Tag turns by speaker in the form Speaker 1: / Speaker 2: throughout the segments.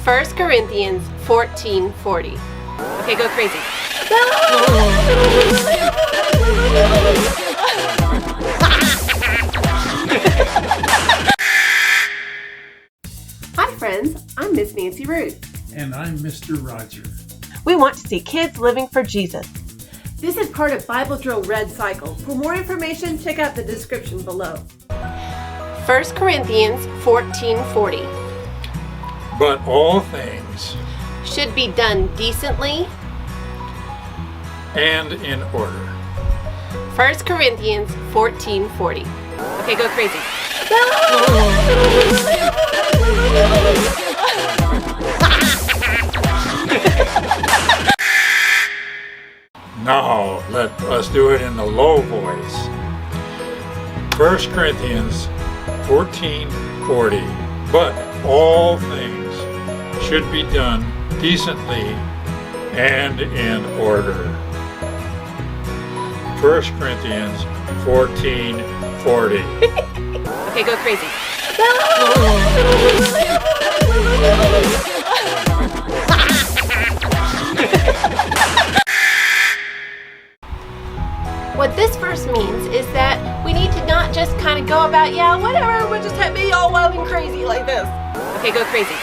Speaker 1: 1 Corinthians 14:40. Okay, go crazy. Hi friends, I'm Miss Nancy Ruth.
Speaker 2: And I'm Mr. Roger.
Speaker 1: We want to see kids living for Jesus.
Speaker 3: This is part of Bible Drill Red Cycle. For more information, check out the description below.
Speaker 1: 1 Corinthians 14:40.
Speaker 4: But all things
Speaker 1: Should be done decently.
Speaker 4: and in order.
Speaker 1: 1 Corinthians 14:40. Okay, go crazy.
Speaker 4: Now let us do it in the low voice. 1 Corinthians 14:40. But all things should be done decently and in order. 1 Corinthians 14:40.
Speaker 1: Okay, go crazy. What this verse means is that we need to not just kind of go about, yeah, whatever, we'll just be all wild and crazy like this. Okay, go crazy.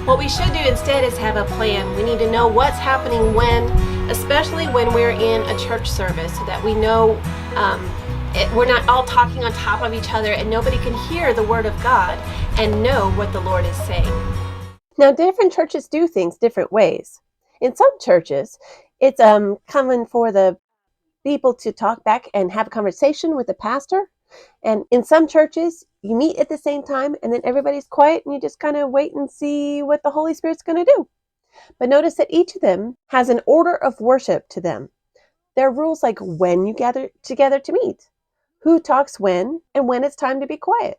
Speaker 1: What we should do instead is have a plan. We need to know what's happening when, especially when we're in a church service, so that we know we're not all talking on top of each other and nobody can hear the Word of God and know what the Lord is saying.
Speaker 5: Now, different churches do things different ways. In some churches, it's common for the people to talk back and have a conversation with the pastor. And in some churches, you meet at the same time and then everybody's quiet and you just kind of wait and see what the Holy Spirit's going to do. But notice that each of them has an order of worship to them. There are rules like when you gather together to meet, who talks when, and when it's time to be quiet.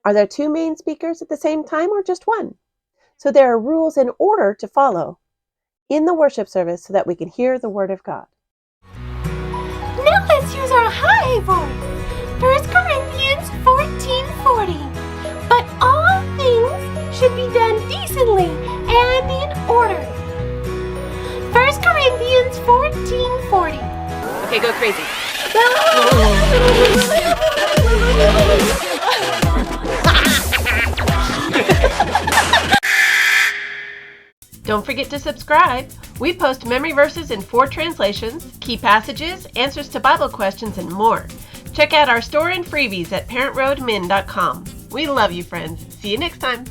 Speaker 5: Are there two main speakers at the same time or just one? So there are rules and order to follow in the worship service so that we can hear the Word of God.
Speaker 1: Now let's use our high voice. 1 Corinthians 14:40. But all things should be done decently and in order. 1 Corinthians 14:40. Okay, go crazy. Don't forget to subscribe. We post memory verses in 4 translations, key passages, answers to Bible questions, and more. Check out our store and freebies at parentroadmin.com. We love you, friends. See you next time.